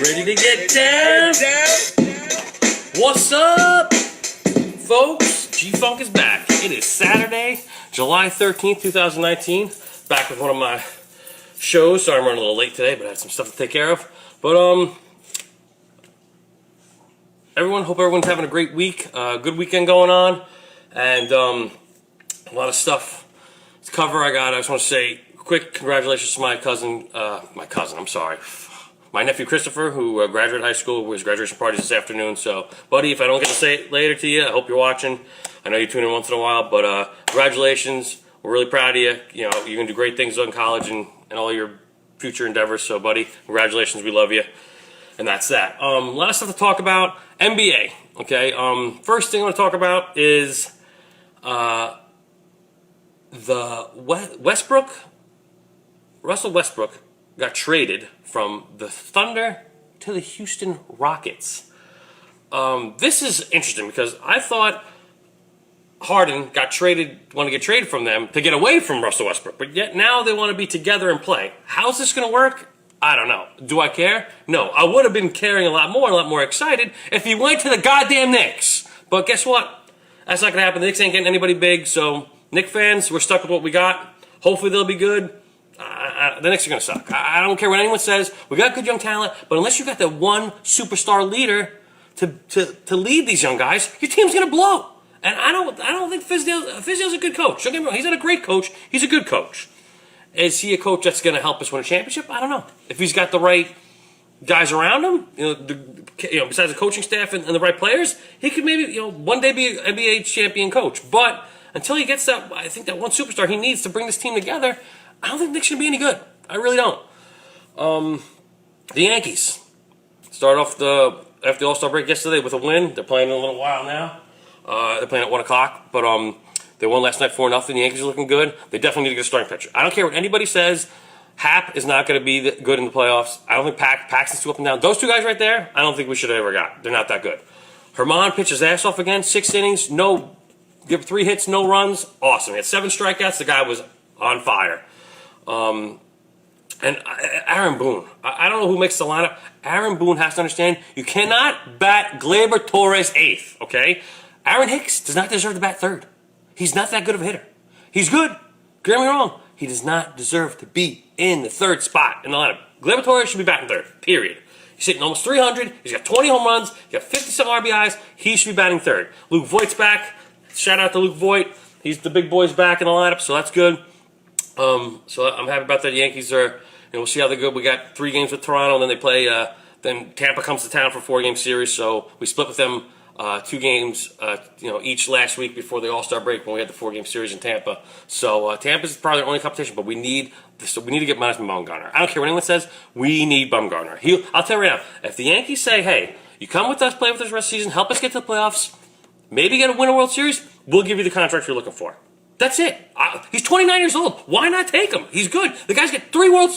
Ready to get down? What's up, folks? G-Funk is back. It is Saturday, July 13th, 2019. Back with one of my shows. Sorry I'm running a little late today, but I had some stuff to take care of. But, hope everyone's having a great week. Good weekend going on. And, a lot of stuff to cover. I just want to say quick congratulations to my nephew Christopher, who graduated high school. His graduation party this afternoon. So, buddy, if I don't get to say it later to you, I hope you're watching. I know you tune in once in a while, but congratulations. We're really proud of you. You know, you're going to do great things in college and all your future endeavors. So, buddy, congratulations. We love you. And that's that. A lot of stuff to talk about. NBA, okay? First thing I want to talk about is Russell Westbrook got traded from the Thunder to the Houston Rockets. This is interesting because I thought Harden wanted to get traded from them to get away from Russell Westbrook, but yet now they want to be together and play. How's this going to work? I don't know. Do I care? No. I would have been caring a lot more excited if he went to the goddamn Knicks. But guess what? That's not going to happen. The Knicks ain't getting anybody big, so Knick fans, we're stuck with what we got. Hopefully they'll be good. The Knicks are going to suck. I don't care what anyone says. We got good young talent, but unless you got that one superstar leader to lead these young guys, your team's going to blow. And I don't think Fizdale's a good coach. Don't get me wrong. He's not a great coach. He's a good coach. Is he a coach that's going to help us win a championship? I don't know. If he's got the right guys around him, besides the coaching staff and the right players, he could maybe, one day be an NBA champion coach. But until he gets that, I think that one superstar he needs to bring this team together, I don't think Knicks should be any good. I really don't. The Yankees started off after the All-Star break yesterday with a win. They're playing in a little while now. They're playing at 1 o'clock, but they won last night 4-0. The Yankees are looking good. They definitely need to get a starting pitcher. I don't care what anybody says. Hap is not going to be good in the playoffs. I don't think Paxton's too up and down. Those two guys right there, I don't think we should have ever got. They're not that good. Herman pitched his ass off again. 6 innings, give 3 hits, no runs. Awesome. He had 7 strikeouts. The guy was on fire. And Aaron Boone. I don't know who makes the lineup. Aaron Boone has to understand you cannot bat Gleyber Torres 8th, okay? Aaron Hicks does not deserve to bat 3rd. He's not that good of a hitter. He's good. Get me wrong. He does not deserve to be in the 3rd spot in the lineup. Gleyber Torres should be batting 3rd, period. He's hitting almost 300. He's got 20 home runs. He's got 50-some RBIs. He should be batting 3rd. Luke Voigt's back. Shout out to Luke Voigt. He's the big boy's back in the lineup, so that's good. So I'm happy about that. The Yankees are, we'll see how they go. We got 3 games with Toronto, and then they play, then Tampa comes to town for a 4-game series, so we split with them 2 games, each last week before the All-Star break when we had the 4-game series in Tampa. So Tampa's probably our only competition, but we need to get Madison Bumgarner. I don't care what anyone says. We need Bumgarner. I'll tell you right now, if the Yankees say, hey, you come with us, play with us the rest of the season, help us get to the playoffs, maybe win a World Series, we'll give you the contract you're looking for. That's it. He's 29 years old. Why not take him? He's good. The guy's got 3 World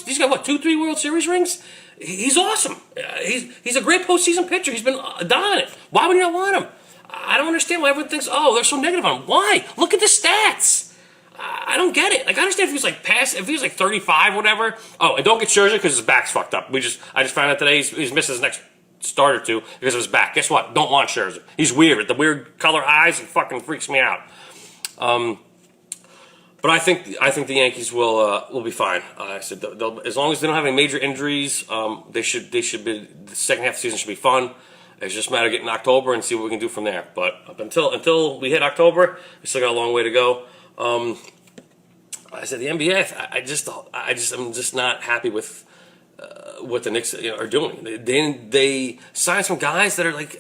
Series rings? He's awesome. He's a great postseason pitcher. He's been dominant. Why would you not want him? I don't understand why everyone thinks, they're so negative on him. Why? Look at the stats. I don't get it. I understand if he was 35 or whatever. Oh, and don't get Scherzer because his back's fucked up. I just found out today he's missing his next start or 2 because of his back. Guess what? Don't want Scherzer. He's weird. The weird color eyes, it fucking freaks me out. But I think the Yankees will be fine. I said as long as they don't have any major injuries, they should be, the second half of the season should be fun. It's just a matter of getting October and see what we can do from there. But up until we hit October, we still got a long way to go. I said the NBA. I'm just not happy with what the Knicks are doing. They signed some guys that are like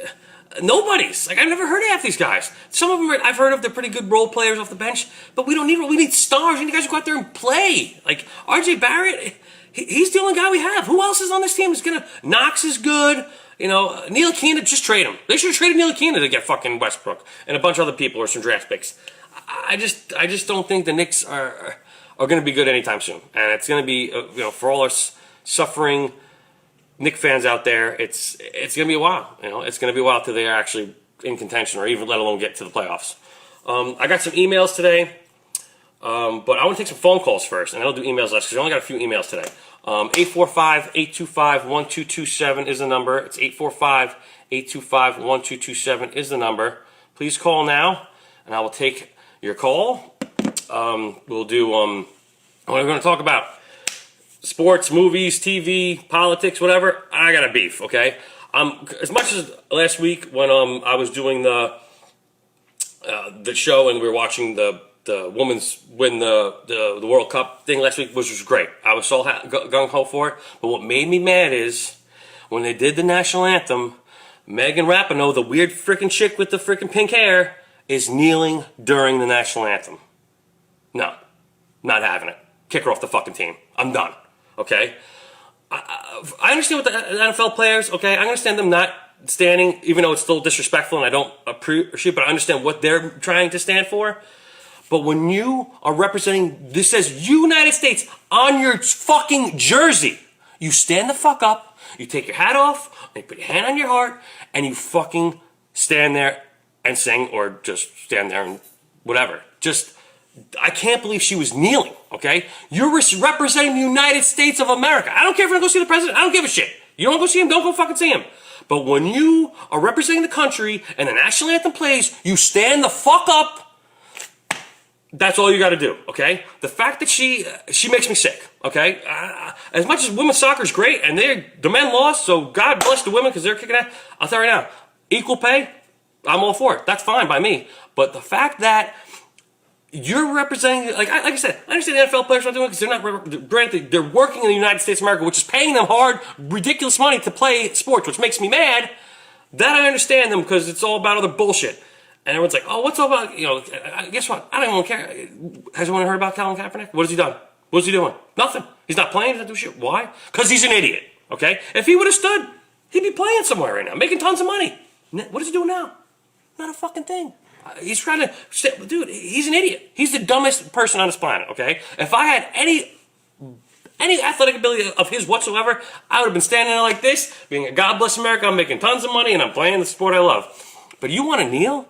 nobodies. I've never heard of half these guys. Some of them I've heard of. They're pretty good role players off the bench, but we need stars. We need guys who go out there and play. Like RJ Barrett, he's the only guy we have. Who else is on this team? Knox is good. Ntilikina, just trade him. They should have traded Ntilikina to get fucking Westbrook and a bunch of other people or some draft picks. I just don't think the Knicks are going to be good anytime soon, and it's going to be for all our suffering Knicks fans out there, it's going to be a while. It's going to be a while till they are actually in contention or even let alone get to the playoffs. I got some emails today But I want to take some phone calls first, and I'll do emails last because I only got a few emails today. 845-825-1227 is the number. It's 845-825-1227 is the number. Please call now, and I will take your call. We'll do, what are we going to talk about? Sports, movies, TV, politics, whatever. I got a beef, okay? As much as last week when I was doing the show and we were watching the women's win the World Cup thing last week, which was great. I was so gung-ho for it. But what made me mad is when they did the national anthem, Megan Rapinoe, the weird freaking chick with the freaking pink hair, is kneeling during the national anthem. No, not having it. Kick her off the fucking team. I'm done. Okay? I understand what the NFL players, okay? I understand them not standing, even though it's still disrespectful and I don't appreciate, but I understand what they're trying to stand for. But when you are representing, this says United States on your fucking jersey, you stand the fuck up, you take your hat off, and you put your hand on your heart, and you fucking stand there and sing, or just stand there and whatever. I can't believe she was kneeling, okay? You're representing the United States of America. I don't care if you're going to go see the president. I don't give a shit. You don't go see him, don't go fucking see him. But when you are representing the country and the national anthem plays, you stand the fuck up. That's all you got to do, okay? The fact that she makes me sick, okay? As much as women's soccer is great, and the men lost, so God bless the women because they're kicking ass. I'll tell you right now, equal pay, I'm all for it. That's fine by me. But the fact that you're representing, like I said, I understand the NFL players are not doing it because they're not, granted, they're working in the United States of America, which is paying them hard, ridiculous money to play sports, which makes me mad. That I understand them because it's all about other bullshit. And everyone's like, oh, what's all about, guess what? I don't even care. Has anyone heard about Colin Kaepernick? What has he done? What's he doing? Nothing. He's not playing, he's not doing shit. Why? Because he's an idiot, okay? If he would have stood, he'd be playing somewhere right now, making tons of money. What is he doing now? Not a fucking thing. He's trying to, dude, he's an idiot. He's the dumbest person on this planet, okay? If I had any athletic ability of his whatsoever, I would have been standing there like this, being a God bless America, I'm making tons of money, and I'm playing the sport I love. But you want to kneel?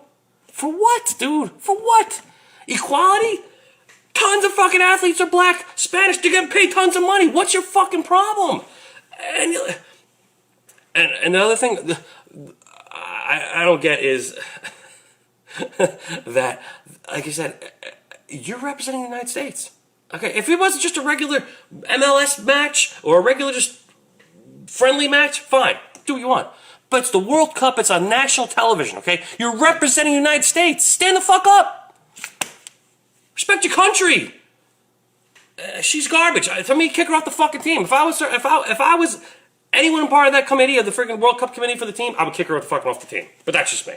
For what, dude? For what? Equality? Tons of fucking athletes are black, Spanish, they're getting paid tons of money. What's your fucking problem? And the other thing I don't get is that, like I said, you're representing the United States. Okay, if it wasn't just a regular MLS match or a regular just friendly match, fine, do what you want. But it's the World Cup, it's on national television, okay? You're representing the United States. Stand the fuck up. Respect your country. She's garbage. For me, kick her off the fucking team. If I was anyone part of that committee, of the freaking World Cup committee for the team, I would kick her off the team. But that's just me.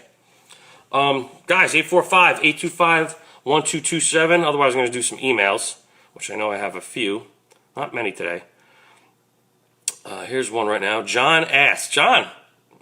Guys, 845-825-1227. Otherwise, I'm going to do some emails, which I know I have a few. Not many today. Here's one right now. John asks. John,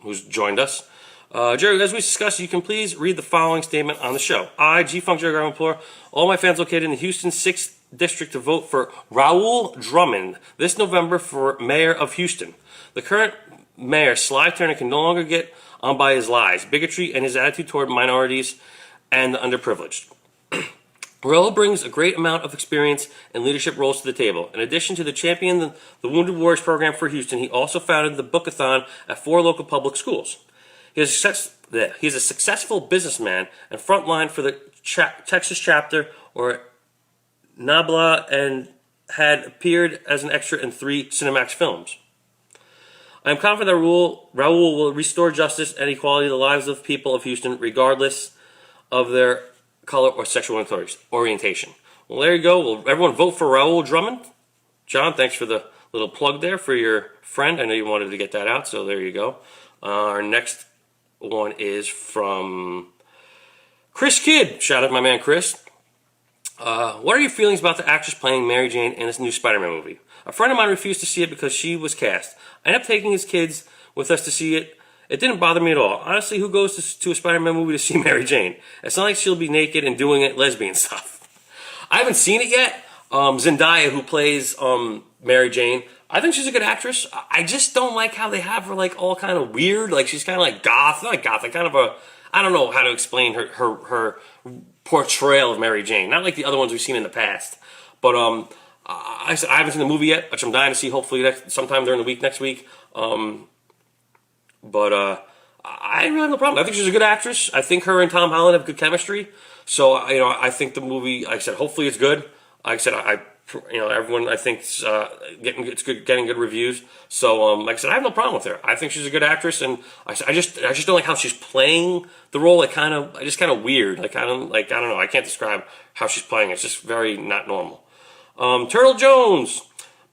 who's joined us. Jerry, as we discussed, you can please read the following statement on the show. I, G-Funk Jerry Garvin, implore all my fans located in the Houston 6th District to vote for Raul Drummond this November for mayor of Houston. The current mayor, Sly Turner, can no longer get on by his lies, bigotry, and his attitude toward minorities and the underprivileged. Raul brings a great amount of experience and leadership roles to the table. In addition to the Champion the Wounded Warriors program for Houston, he also founded the Bookathon at 4 local public schools. He is a successful businessman and frontline for the Texas chapter or NABLA and had appeared as an extra in 3 Cinemax films. I am confident that Raul will restore justice and equality to the lives of people of Houston, regardless of their color or sexual orientation. Well, there you go. Will everyone vote for Raul Drummond? John, thanks for the little plug there for your friend. I know you wanted to get that out, so there you go. Our next one is from Chris Kidd. Shout out to my man Chris. What are your feelings about the actress playing Mary Jane in this new Spider-Man movie? A friend of mine refused to see it because she was cast. I ended up taking his kids with us to see it. It didn't bother me at all. Honestly, who goes to a Spider-Man movie to see Mary Jane? It's not like she'll be naked and doing it lesbian stuff. I haven't seen it yet. Zendaya, who plays Mary Jane, I think she's a good actress. I just don't like how they have her like all kind of weird. Like she's kind of like goth, not like goth, like kind of a, I don't know how to explain her portrayal of Mary Jane. Not like the other ones we've seen in the past. But I haven't seen the movie yet, which I'm dying to see. Hopefully sometime during the week next week. But I really have no problem. I think she's a good actress. I think her and Tom Holland have good chemistry. So I think the movie, like I said, hopefully it's good. Like I said, everyone I think's getting good reviews. So like I said, I have no problem with her. I think she's a good actress, and I just don't like how she's playing the role. Like just kind of weird. I don't know. I can't describe how she's playing. It's just very not normal. Turtle Jones.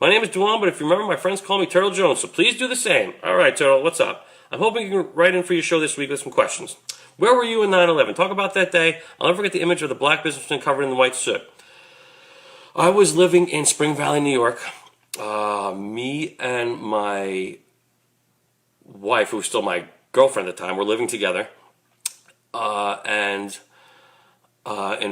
My name is Duan, but if you remember, my friends call me Turtle Jones, so please do the same. All right, Turtle, what's up? I'm hoping you can write in for your show this week with some questions. Where were you in 9/11? Talk about that day. I'll never forget the image of the black businessman covered in the white soot. I was living in Spring Valley, New York. Me and my wife, who was still my girlfriend at the time, were living together. In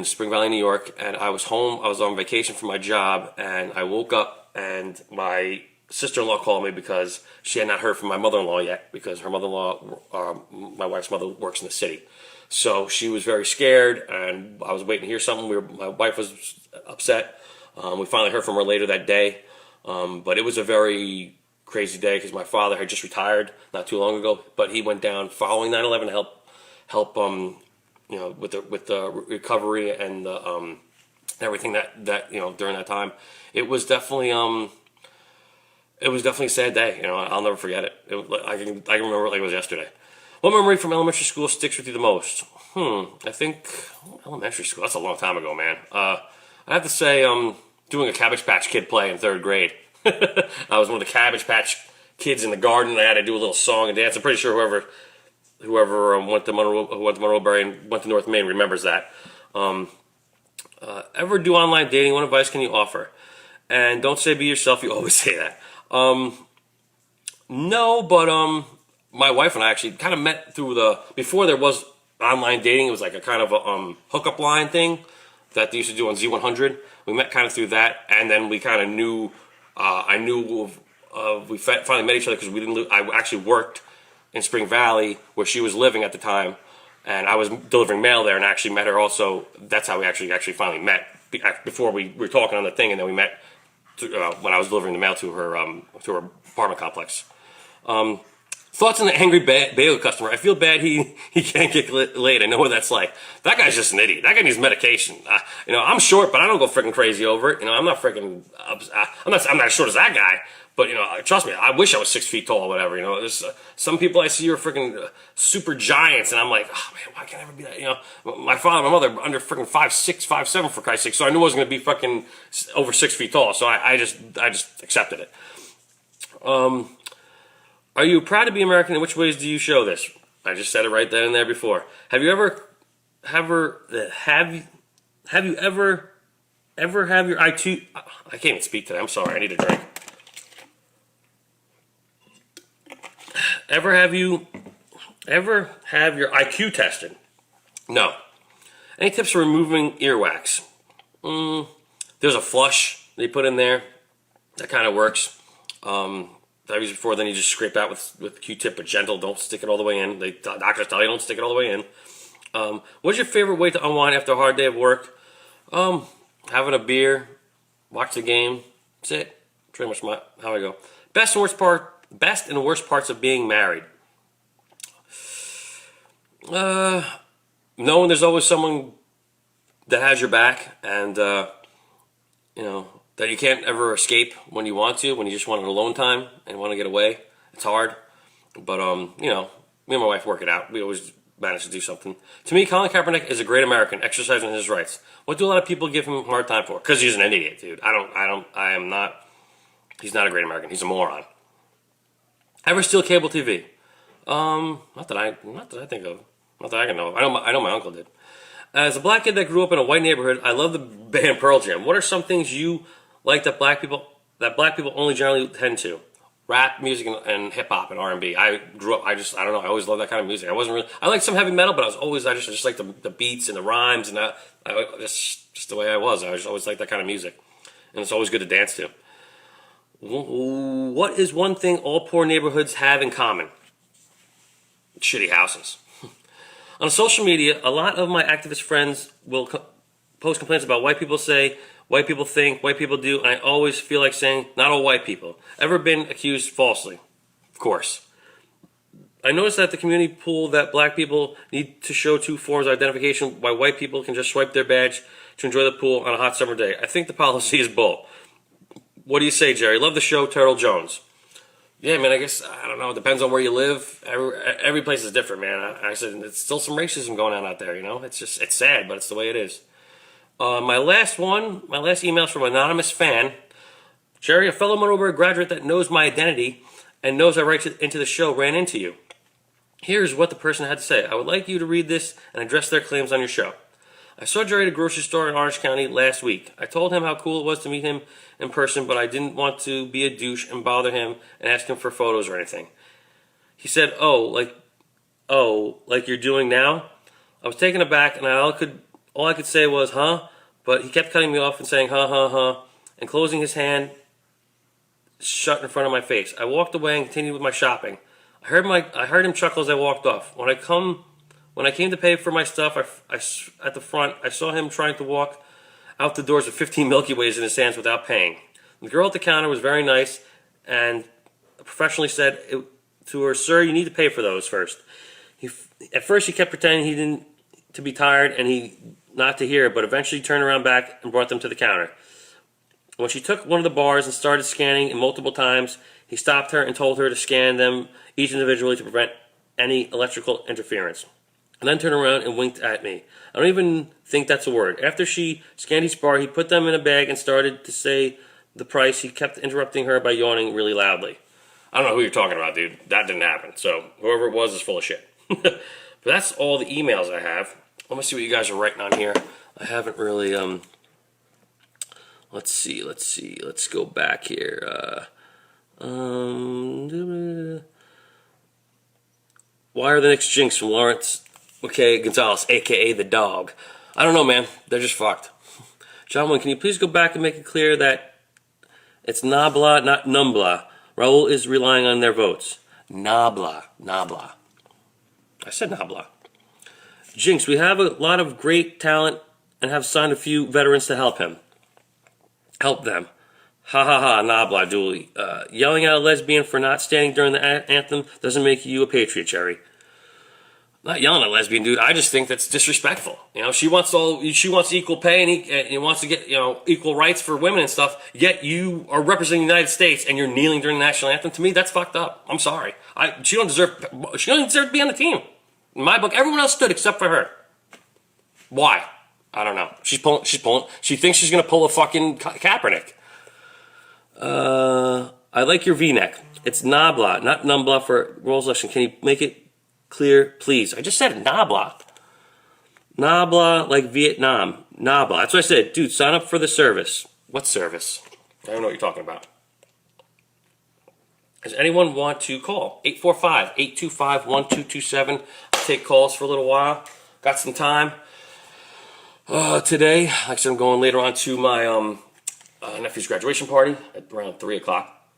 Spring Valley, New York, and I was home. I was on vacation from my job, and I woke up, and my sister-in-law called me because she had not heard from my mother-in-law yet, because her mother-in-law, my wife's mother, works in the city. So she was very scared, and I was waiting to hear something. My wife was upset. We finally heard from her later that day, but it was a very crazy day because my father had just retired not too long ago, but he went down following 9/11 to help with the recovery and the everything that during that time. It was definitely a sad day. I'll never forget it. I can remember it like it was yesterday. What memory from elementary school sticks with you the most? I think elementary school. That's a long time ago, man. I have to say, doing a Cabbage Patch Kid play in 3rd grade. I was one of the Cabbage Patch kids in the garden. I had to do a little song and dance. I'm pretty sure whoever went to Monroe-Berry and went to North Main remembers that. Ever do online dating? What advice can you offer? And don't say be yourself. You always say that. No, but my wife and I actually kind of met through before there was online dating. It was like a kind of a hookup line thing that they used to do on Z100. We met kind of through that, and then we kind of knew. We finally met each other because we didn't. I actually worked in Spring Valley where she was living at the time, and I was delivering mail there, and I actually met her also. That's how we actually finally met. Before we were talking on the thing, and then we met when I was delivering the mail to her apartment complex. Thoughts on the angry bagel customer? I feel bad he can't get laid. I know what that's like. That guy's just an idiot. That guy needs medication. I'm short, but I don't go freaking crazy over it. I'm not freaking. I'm not as short as that guy. But trust me, I wish I was 6 feet tall or whatever. There's some people I see are freaking super giants, and I'm like, oh man, why can't I ever be that? My father, and my mother, under freaking 5'6", 5'7" for Christ's sake. So I knew I was going to be fucking over 6 feet tall. So I just accepted it. Are you proud to be American? In which ways do you show this? I just said it right then and there before. Have you ever have your IQ? I can't even speak today. I'm sorry. I need a drink. Ever have your IQ tested? No. Any tips for removing earwax? There's a flush they put in there. That kind of works. I've used it before. Then you just scrape out with Q-tip, but gentle. Don't stick it all the way in. Doctors tell you don't stick it all the way in. What's your favorite way to unwind after a hard day of work? Having a beer, watch the game. That's it. Pretty much how I go. Best and worst parts of being married. Knowing there's always someone that has your back, and that you can't ever escape when you want to, when you just want an alone time and want to get away. It's hard, but me and my wife work it out. We always manage to do something. To me, Colin Kaepernick is a great American, exercising his rights. What do a lot of people give him a hard time for? Because he's an idiot, dude. He's not a great American. He's a moron. Ever steal cable TV? Not that I think of. Not that I can know. I know my uncle did. As a black kid that grew up in a white neighborhood, I love the band Pearl Jam. What are some things you like that black people only generally tend to? Rap music and hip hop and R&B. I grew up. I don't know. I always loved that kind of music. I liked some heavy metal, but I just liked the beats and the rhymes, and just the way I was. I always liked that kind of music, and it's always good to dance to. What is one thing all poor neighborhoods have in common? Shitty houses. On social media, a lot of my activist friends will post complaints about white people say, white people think, white people do, and I always feel like saying, not all white people. Ever been accused falsely? Of course. I noticed that the community pool that black people need to show 2 forms of identification while white people can just swipe their badge to enjoy the pool on a hot summer day. I think the policy is bull. What do you say, Jerry? Love the show, Turtle Jones. Yeah, man, I guess, I don't know, it depends on where you live. Every place is different, man. I said, it's still some racism going on out there, you know? It's just, it's sad, but it's the way it is. My last email is from an anonymous fan. Jerry, a fellow Monroeburg graduate that knows my identity and knows I write into the show, ran into you. Here's what the person had to say. I would like you to read this and address their claims on your show. I saw Jerry at a grocery store in Orange County last week. I told him how cool it was to meet him in person, but I didn't want to be a douche and bother him and ask him for photos or anything. He said, oh, like you're doing now? I was taken aback, and all I could say was, huh? But he kept cutting me off and saying, huh, and closing his hand shut in front of my face. I walked away and continued with my shopping. I heard him chuckle as I walked off. When I came to pay for my stuff, at the front, I saw him trying to walk out the doors with 15 Milky Ways in his hands without paying. The girl at the counter was very nice and professionally said to her, "Sir, you need to pay for those first." At first, he kept pretending to be tired and not to hear it, but eventually turned around back and brought them to the counter. When she took one of the bars and started scanning multiple times, he stopped her and told her to scan them each individually to prevent any electrical interference, and then turned around and winked at me. I don't even think that's a word. After she scanned each bar, he put them in a bag and started to say the price. He kept interrupting her by yawning really loudly. I don't know who you're talking about, dude. That didn't happen. So whoever it was is full of shit. But that's all the emails I have. Let me see what you guys are writing on here. I haven't really, let's see. Let's go back here. Why are the Knicks jinx from Lawrence Gonzalez, a.k.a. the dog? I don't know, man. They're just fucked. Gentlemen, can you please go back and make it clear that it's Nabla, not Numbla? Raul is relying on their votes. Nabla. I said Nabla. Jinx, we have a lot of great talent and have signed a few veterans to help them. Ha ha ha, Nabla, Dooley. Yelling at a lesbian for not standing during the anthem doesn't make you a patriot, Jerry. Not yelling at a lesbian, dude. I just think that's disrespectful. You know, she wants equal pay and wants to get, equal rights for women and stuff. Yet you are representing the United States and you're kneeling during the national anthem. To me, that's fucked up. I'm sorry. She doesn't deserve to be on the team. In my book, everyone else stood except for her. Why? I don't know. She's pulling. She thinks she's gonna pull a fucking Kaepernick. I like your V-neck. It's Nabla, not Numbla for Rolls election. Can you make it clear, please? I just said Nabla. Nabla like Vietnam. Nabla. That's what I said. Dude, sign up for the service. What service? I don't know what you're talking about. Does anyone want to call? 845-825-1227. I'll take calls for a little while. Got some time. Today, like I said, I'm going later on to my nephew's graduation party at around 3 o'clock.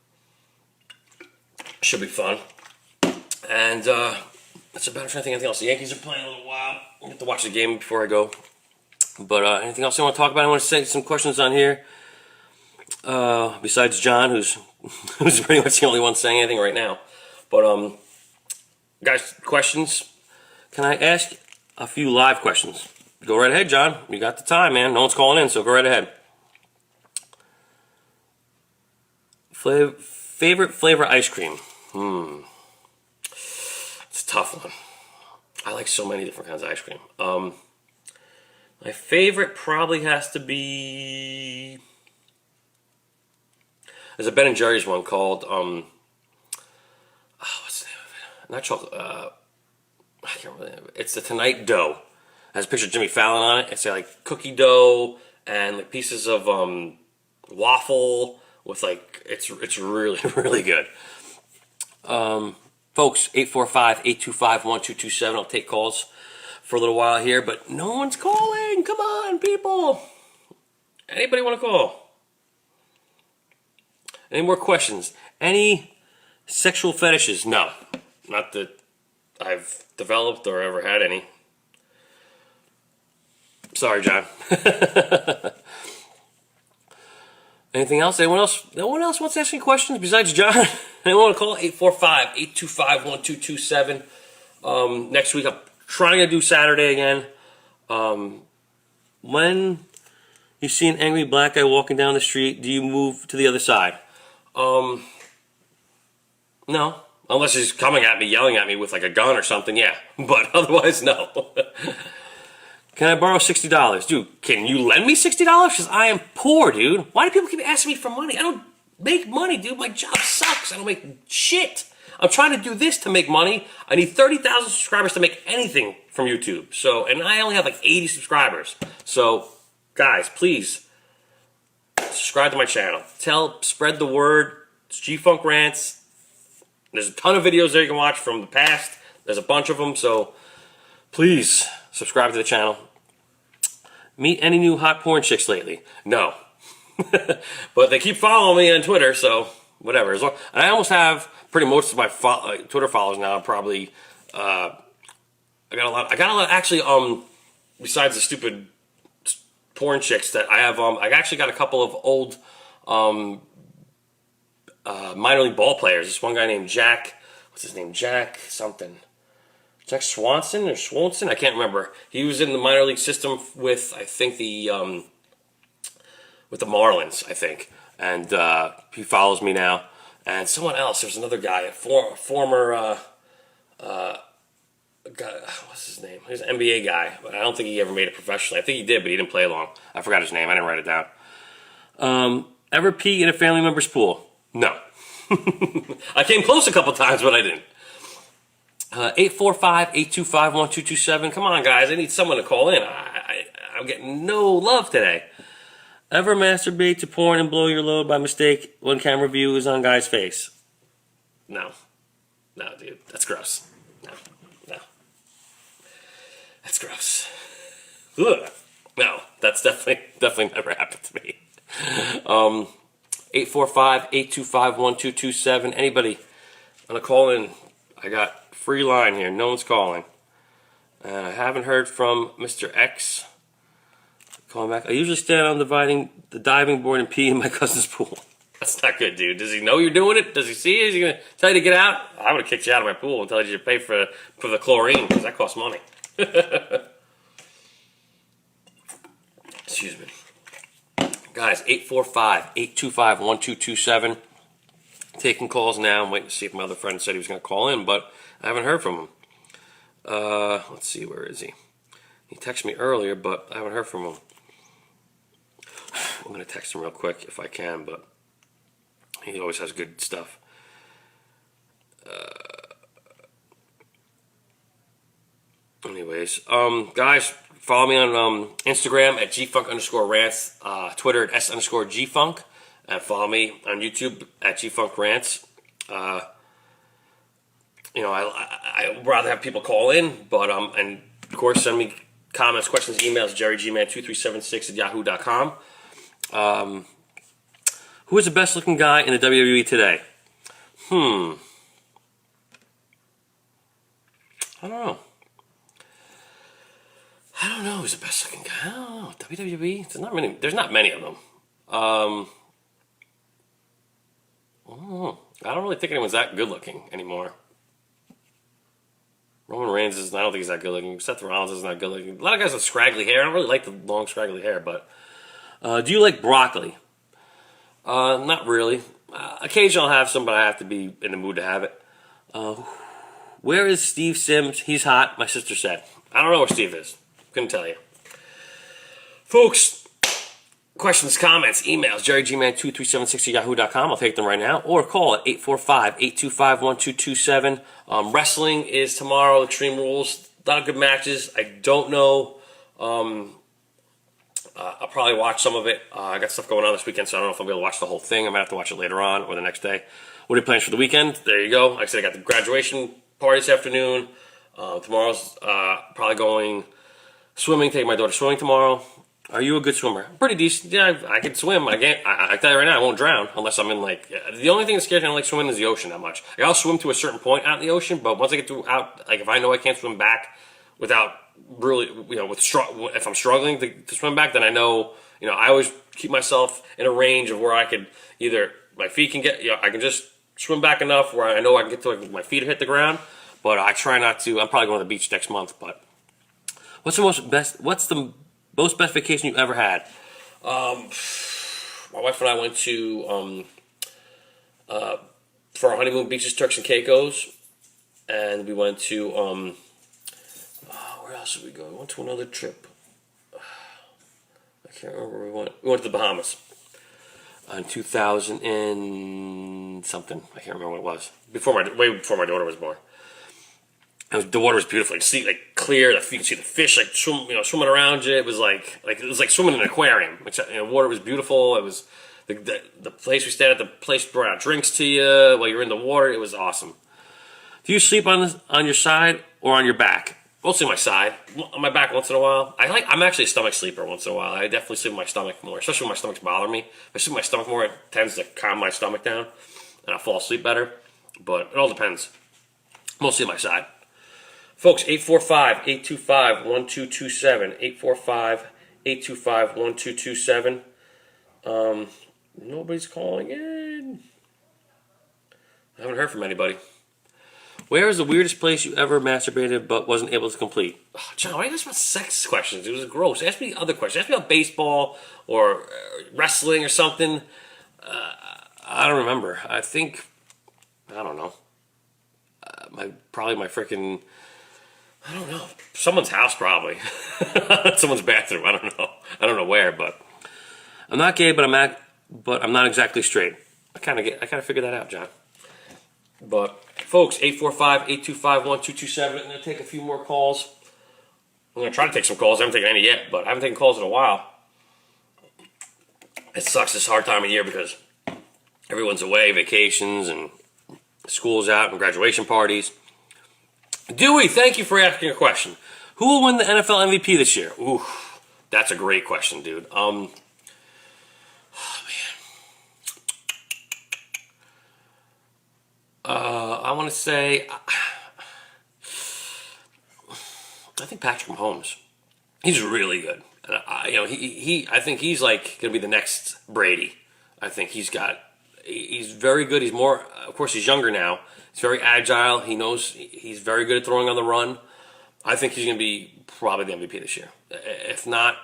Should be fun. And that's about it. I'm trying to think anything else. The Yankees are playing a little while. I have to watch the game before I go. But anything else I want to talk about? I want to say some questions on here. Besides John, who's pretty much the only one saying anything right now. But guys, questions? Can I ask a few live questions? Go right ahead, John. You got the time, man. No one's calling in, so go right ahead. Favorite flavor ice cream? It's a tough one. I like so many different kinds of ice cream. My favorite probably has to be... There's a Ben & Jerry's one called... what's the name of it? Not chocolate... I can't remember. It's the Tonight Dough. It has a picture of Jimmy Fallon on it. It's like cookie dough and like pieces of waffle with like it's really really good. Folks, 845-825-1227. I'll take calls for a little while here, but no one's calling. Come on, people. Anybody want to call? Any more questions? Any sexual fetishes? No, not that I've developed or ever had any. Sorry, John. Anything else? Anyone else? No one else wants to ask any questions besides John? Anyone want to call? 845-825-1227. Next week, I'm trying to do Saturday again. When you see an angry black guy walking down the street, do you move to the other side? No. Unless he's coming at me, yelling at me with like a gun or something, yeah. But otherwise, no. Can I borrow $60? Dude, can you lend me $60? Because I am poor, dude. Why do people keep asking me for money? I don't make money, dude. My job sucks. I don't make shit. I'm trying to do this to make money. I need 30,000 subscribers to make anything from YouTube. So, and I only have like 80 subscribers. So, guys, please subscribe to my channel. Spread the word. It's G-Funk Rants. There's a ton of videos there you can watch from the past. There's a bunch of them. So, please subscribe to the channel. Meet any new hot porn chicks lately? No. But they keep following me on Twitter, so whatever. And I almost have pretty most of my Twitter followers now. Probably, I got a lot actually. Besides the stupid porn chicks that I have, I actually got a couple of old minor league ball players. This one guy named Jack. What's his name? Jack something. Jack Swanson or Swanson? I can't remember. He was in the minor league system with, I think, with the Marlins, I think. And he follows me now. And someone else, there's another guy, a former, what's his name? He's an NBA guy, but I don't think he ever made it professionally. I think he did, but he didn't play long. I forgot his name. I didn't write it down. Ever pee in a family member's pool? No. I came close a couple times, but I didn't. 845-825-1227. Come on, guys. I need someone to call in. I'm getting no love today. Ever masturbate to porn and blow your load by mistake when camera view is on guy's face? No. No, dude. That's gross. No. That's gross. Ugh. No, that's definitely never happened to me. 845-825-1227. Anybody want to call in? I got free line here. No one's calling. And I haven't heard from Mr. X. Calling back. I usually stand on the diving board and pee in my cousin's pool. That's not good, dude. Does he know you're doing it? Does he see it? Is he going to tell you to get out? I would have kicked you out of my pool and told you to pay for the chlorine, because that costs money. Excuse me. Guys, 845-825-1227. Taking calls now. I'm waiting to see if my other friend said he was going to call in, but I haven't heard from him. Let's see, where is he? He texted me earlier, but I haven't heard from him. I'm going to text him real quick if I can, but he always has good stuff. Anyways, guys, follow me on Instagram at gfunk_rants, Twitter at s_gfunk, and follow me on YouTube at gfunkrants. You know, I would rather have people call in, but and of course send me comments, questions, emails, jerrygman2376@yahoo.com. Who is the best looking guy in the WWE today? I don't know who's the best looking guy. I don't know. WWE? There's not many of them. I don't really think anyone's that good looking anymore. Roman Reigns I don't think he's that good looking. Seth Rollins is not good looking. A lot of guys with scraggly hair. I don't really like the long scraggly hair, but do you like broccoli? Not really. Occasionally I'll have some, but I have to be in the mood to have it. Where is Steve Sims? He's hot, my sister said. I don't know where Steve is. Couldn't tell you. Folks, questions, comments, emails, jerrygman2376@yahoo.com. I'll take them right now. Or call at 845-825-1227. Wrestling is tomorrow, Extreme Rules. A lot of good matches. I don't know. I'll probably watch some of it. I got stuff going on this weekend, so I don't know if I'll be able to watch the whole thing. I might have to watch it later on or the next day. What are your plans for the weekend? There you go. Like I said, I got the graduation party this afternoon. Tomorrow's probably going swimming, taking my daughter swimming tomorrow. Are you a good swimmer? Pretty decent. Yeah, I can swim. I tell you right now, I won't drown unless I'm in like. The only thing that scares me, I don't like swimming, is the ocean that much. I'll swim to a certain point out in the ocean, but once I get to out, like if I know I can't swim back without really, if I'm struggling to swim back, then I know, I always keep myself in a range of where I could either my feet can get, I can just swim back enough where I know I can get to my feet hit the ground. But I try not to. I'm probably going to the beach next month. But what's the most best vacation you ever had? My wife and I went to for our honeymoon beaches, Turks and Caicos, and we went to where else did we go? We went to another trip. I can't remember where we went. We went to the Bahamas in 2000 and something. I can't remember what it was. Way before my daughter was born. The water was beautiful. You see, clear. You could see the fish, swimming around you. It was like swimming in an aquarium. The water was beautiful. It was the place we stayed at. The place brought out drinks to you while you're in the water. It was awesome. Do you sleep on your side or on your back? Mostly my side. On my back once in a while. I'm actually a stomach sleeper once in a while. I definitely sleep with my stomach more, especially when my stomach's bothering me. If I sleep with my stomach more, it tends to calm my stomach down, and I fall asleep better. But it all depends. Mostly my side. Folks, 845-825-1227. 845-825-1227. Nobody's calling in. I haven't heard from anybody. Where is the weirdest place you ever masturbated but wasn't able to complete? Oh, John, why are you asking about sex questions? It was gross. Ask me other questions. Ask me about baseball or wrestling or something. I don't remember. I don't know. Probably my freaking... I don't know. Someone's house, probably. Someone's bathroom. I don't know. I don't know where, but I'm not gay, but I'm not exactly straight. I kind of figured that out, John. But folks, 845-825-1227. I'm gonna take a few more calls. I'm gonna try to take some calls. I haven't taken any yet, but I haven't taken calls in a while. It sucks this hard time of year because everyone's away, vacations, and school's out, and graduation parties. Dewey, thank you for asking a question. Who will win the NFL MVP this year? Ooh, that's a great question, dude. Oh, man. I want to say, I think Patrick Mahomes. He's really good. I think he's like going to be the next Brady. I think he's very good. He's more, of course, he's younger now. He's very agile. He's very good at throwing on the run. I think he's going to be probably the MVP this year. If not,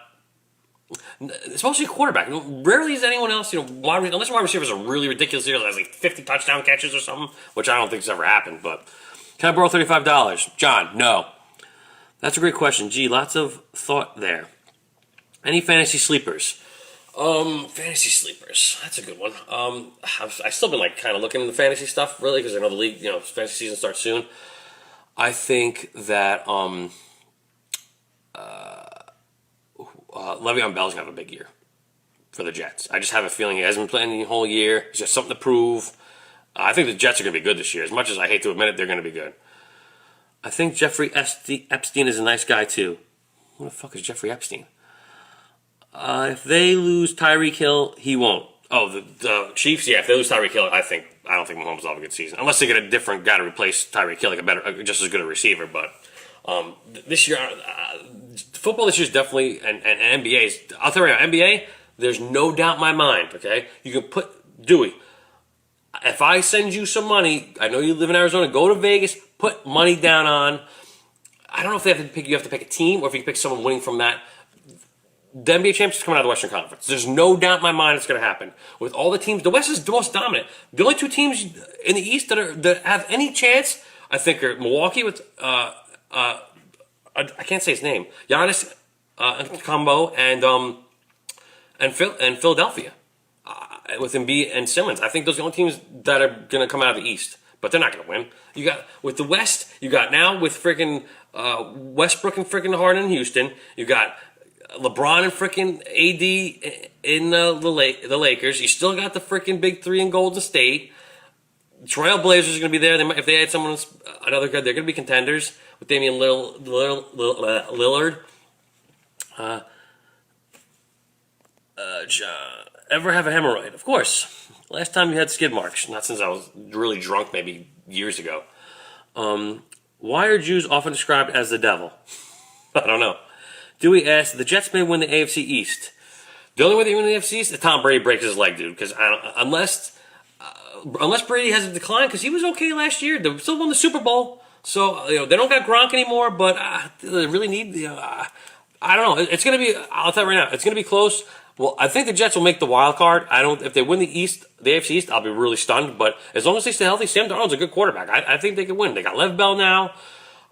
it's mostly a quarterback. Rarely is anyone else, unless wide receivers are really ridiculous years, has like 50 touchdown catches or something, which I don't think has ever happened. But can I borrow $35? John, no. That's a great question. Gee, lots of thought there. Any fantasy sleepers? Fantasy sleepers. That's a good one. I've still been kind of looking into fantasy stuff, really, because I know the league, fantasy season starts soon. I think that Le'Veon Bell's gonna have a big year for the Jets. I just have a feeling he hasn't been playing the whole year. He's got something to prove. I think the Jets are gonna be good this year. As much as I hate to admit it, they're gonna be good. I think Jeffrey Epstein is a nice guy too. Who the fuck is Jeffrey Epstein? If they lose Tyreek Hill, he won't. Oh, the Chiefs? Yeah, if they lose Tyreek Hill, I don't think Mahomes will have a good season. Unless they get a different guy to replace Tyreek Hill, just as good a receiver. But this year, football this year is definitely, and NBA's, I'll tell you right now, NBA, there's no doubt in my mind, okay? You can put, Dewey, if I send you some money, I know you live in Arizona, go to Vegas, put money down on, I don't know if you have to pick a team or if you can pick someone winning from that. The NBA champions coming out of the Western Conference. There's no doubt in my mind it's going to happen. With all the teams, the West is the most dominant. The only two teams in the East that have any chance, I think, are Milwaukee with I can't say his name, Giannis Combo, and Philadelphia with Embiid and Simmons. I think those are the only teams that are going to come out of the East, but they're not going to win. You got with the West, you got now with freaking Westbrook and freaking Harden in Houston. You got LeBron and freaking AD in the Lakers. You still got the freaking big three in Golden State. Trailblazers are going to be there. If they had another good, they're going to be contenders with Damian Lillard. Ever have a hemorrhoid? Of course. Last time you had skid marks. Not since I was really drunk, maybe years ago. Why are Jews often described as the devil? I don't know. Dewey asks, the Jets may win the AFC East. The only way they win the AFC East is Tom Brady breaks his leg, dude. Because unless Brady has a decline, because he was okay last year, they still won the Super Bowl. So they don't got Gronk anymore, but they really need. I don't know. It's gonna be. I'll tell you right now, it's gonna be close. Well, I think the Jets will make the wild card. I don't. If they win the East, the AFC East, I'll be really stunned. But as long as they stay healthy, Sam Darnold's a good quarterback. I think they can win. They got Lev Bell now.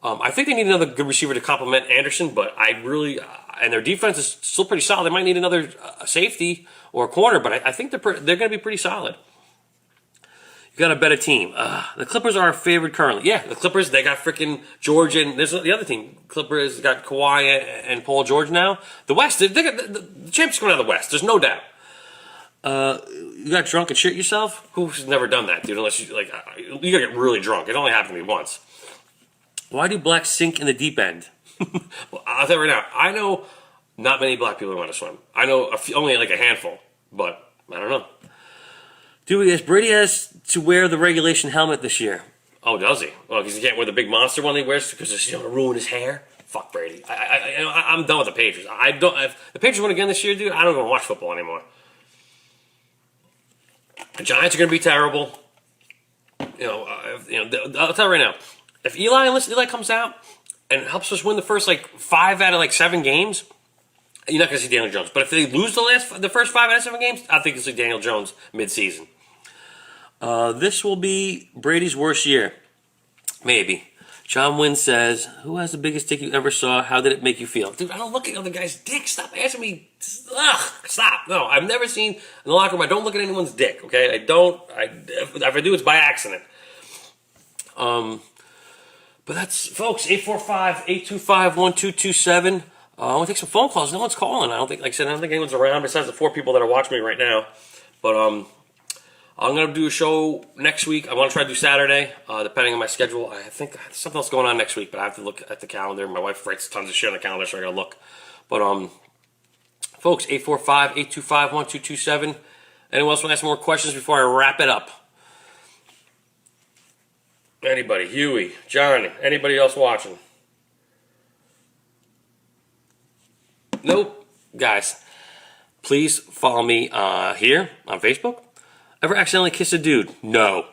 I think they need another good receiver to complement Anderson. But I really and their defense is still pretty solid. They might need another safety or a corner, but I think they're going to be pretty solid. You got a better team. The Clippers are our favorite currently. Yeah, the Clippers, they got freaking George, and there's the other team. Clippers got Kawhi and Paul George now. The West, they got the champions coming out of the West. There's no doubt. You got drunk and shit yourself? Who's never done that, dude? Unless you you gotta get really drunk. It only happened to me once. Why do blacks sink in the deep end? Well, I'll tell you right now. I know not many black people who want to swim. I know only like a handful, but I don't know. Brady has to wear the regulation helmet this year. Oh, does he? Well, because he can't wear the big monster one he wears because it's going to ruin his hair. Fuck Brady. I'm done with the Patriots. If the Patriots win again this year, dude, I don't even watch football anymore. The Giants are going to be terrible. I'll tell you right now. If Eli comes out and helps us win the first 5 out of 7 games, you're not going to see Daniel Jones. But if they lose the first 5 out of 7 games, I think you'll see Daniel Jones mid-season. This will be Brady's worst year. Maybe. John Wynn says, who has the biggest dick you ever saw? How did it make you feel? Dude, I don't look at other guys' dick. Stop asking me. Ugh, stop. No, I've never seen in the locker room. I don't look at anyone's dick, okay? I don't. If I do, it's by accident. But that's, folks, 845-825-1227. I want to take some phone calls. No one's calling. I don't think anyone's around besides the 4 people that are watching me right now. But I'm going to do a show next week. I want to try to do Saturday, depending on my schedule. I think something else going on next week, but I have to look at the calendar. My wife writes tons of shit on the calendar, so I got to look. But, folks, 845-825-1227. Anyone else want to ask more questions before I wrap it up? Anybody? Huey, Johnny, anybody else watching? Nope. Guys, please follow me here on Facebook. Ever accidentally kiss a dude? No.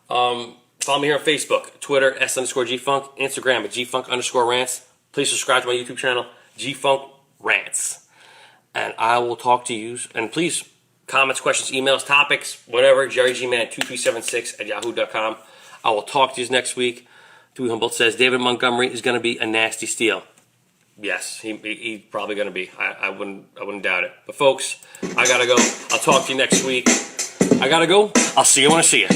Follow me here on Facebook, Twitter, S_Gfunk, Instagram at Gfunk_rants. Please subscribe to my YouTube channel, Gfunk Rants. And I will talk to you. And please, comments, questions, emails, topics, whatever, JerryGman2376 at yahoo.com. I will talk to you next week. Dewey Humboldt says David Montgomery is going to be a nasty steal. Yes, he's probably going to be. I wouldn't doubt it. But folks, I gotta go. I'll talk to you next week. I gotta go. I'll see you when I see you.